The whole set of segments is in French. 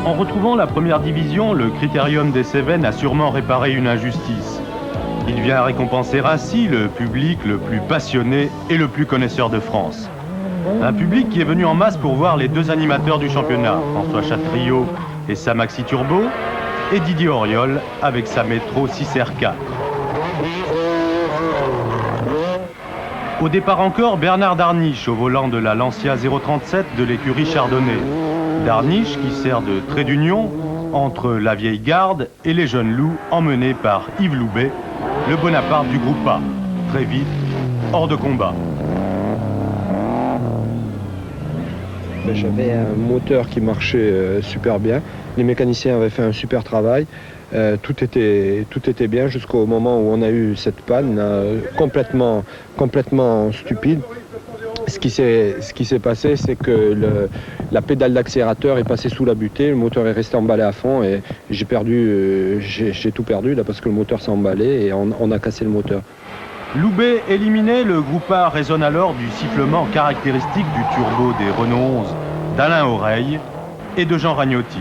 En retrouvant la première division, le Critérium des Cévennes a sûrement réparé une injustice. Il vient récompenser ainsi le public le plus passionné et le plus connaisseur de France. Un public qui est venu en masse pour voir les deux animateurs du championnat, François Chatriot et sa Maxi Turbo, et Didier Auriol avec sa Métro 6R4. Au départ encore, Bernard Darniche au volant de la Lancia 037 de l'écurie Chardonnay. Darniche qui sert de trait d'union entre la vieille garde et les jeunes loups emmenés par Yves Loubet, le Bonaparte du groupe A. Très vite, hors de combat. J'avais un moteur qui marchait super bien. Les mécaniciens avaient fait un super travail. Tout était bien jusqu'au moment où on a eu cette panne complètement stupide. Ce qui s'est passé, c'est que la pédale d'accélérateur est passée sous la butée, le moteur est resté emballé à fond et j'ai tout perdu là parce que le moteur s'est emballé et on a cassé le moteur. Loubet éliminé, le groupe A résonne alors du sifflement caractéristique du turbo des Renault 11 d'Alain Oreille et de Jean Ragnotti.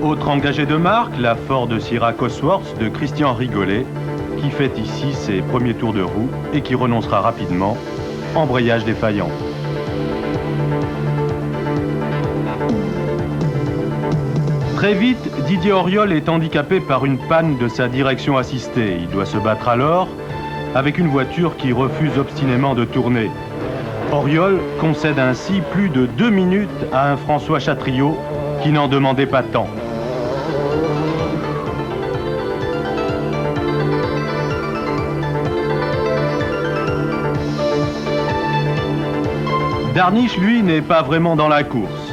Autre engagé de marque, la Ford Sierra Cosworth de Christian Rigolet, qui fait ici ses premiers tours de roue et qui renoncera rapidement, embrayage défaillant. Très vite, Didier Auriol est handicapé par une panne de sa direction assistée. Il doit se battre alors avec une voiture qui refuse obstinément de tourner. Auriol concède ainsi plus de 2 minutes à un François Chatriot qui n'en demandait pas tant. Darniche, lui, n'est pas vraiment dans la course.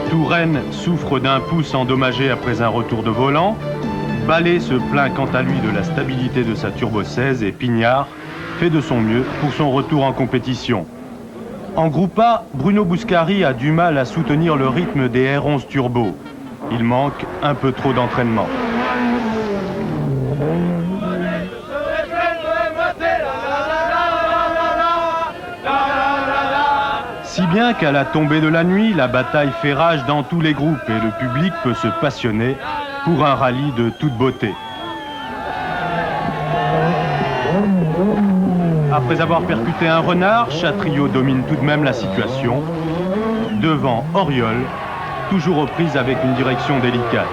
Touraine souffre d'un pouce endommagé après un retour de volant. Ballet se plaint quant à lui de la stabilité de sa Turbo 16 et Pignard fait de son mieux pour son retour en compétition. En groupe A, Bruno Bouscari a du mal à soutenir le rythme des R11 Turbo. Il manque un peu trop d'entraînement. Si bien qu'à la tombée de la nuit, la bataille fait rage dans tous les groupes et le public peut se passionner pour un rallye de toute beauté. Après avoir percuté un renard, Chatriot domine tout de même la situation. Devant Auriol, toujours aux prises avec une direction délicate.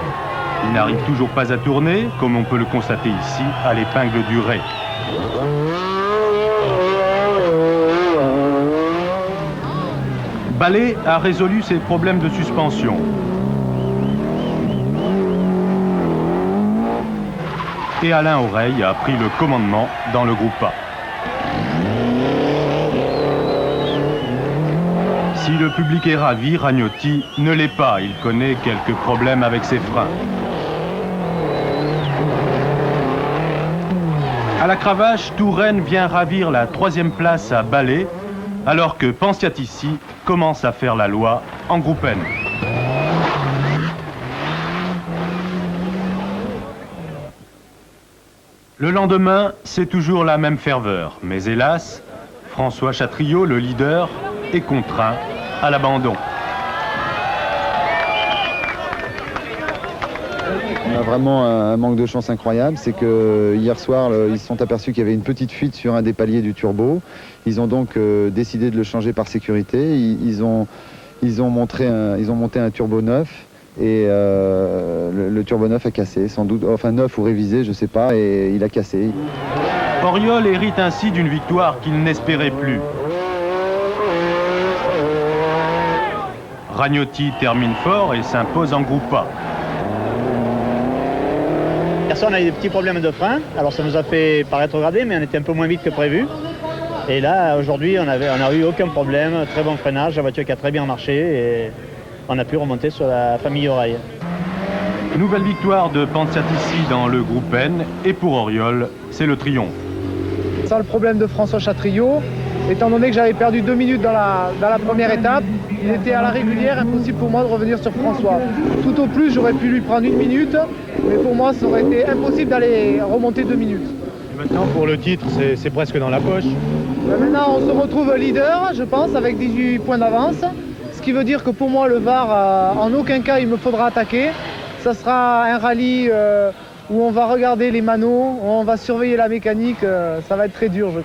Il n'arrive toujours pas à tourner, comme on peut le constater ici, à l'épingle du Ré. Ballet a résolu ses problèmes de suspension. Et Alain Oreille a pris le commandement dans le groupe A. Si le public est ravi, Ragnotti ne l'est pas. Il connaît quelques problèmes avec ses freins. À la cravache, Touraine vient ravir la 3e place à Ballet, alors que Pensiatici commence à faire la loi en groupe N. Le lendemain, c'est toujours la même ferveur, mais hélas, François Chatriot, le leader, est contraint à l'abandon. On a vraiment un manque de chance incroyable, c'est que hier soir, ils se sont aperçus qu'il y avait une petite fuite sur un des paliers du turbo. Ils ont donc décidé de le changer par sécurité. Ils ont monté un turbo neuf et le turbo neuf a cassé, sans doute, enfin neuf ou révisé, je sais pas, et il a cassé. Auriol hérite ainsi d'une victoire qu'il n'espérait plus. Ragnotti termine fort et s'impose en groupe A. On a eu des petits problèmes de frein, alors ça nous a fait paraître regardé, mais on était un peu moins vite que prévu. Et là, aujourd'hui, on n'a eu aucun problème, très bon freinage, la voiture qui a très bien marché et on a pu remonter sur la famille Oreille. Nouvelle victoire de Pensiatici dans le groupe N et pour Auriol, c'est le triomphe. Sans le problème de François Chatriot, étant donné que j'avais perdu 2 minutes dans la première étape, il était à la régulière impossible pour moi de revenir sur François. Tout au plus, j'aurais pu lui prendre 1 minute, mais pour moi, ça aurait été impossible d'aller remonter 2 minutes. Et maintenant, pour le titre, c'est presque dans la poche. Maintenant, on se retrouve leader, je pense, avec 18 points d'avance. Ce qui veut dire que pour moi, le VAR, en aucun cas, il me faudra attaquer. Ça sera un rallye où on va regarder les manos, où on va surveiller la mécanique. Ça va être très dur, je crois.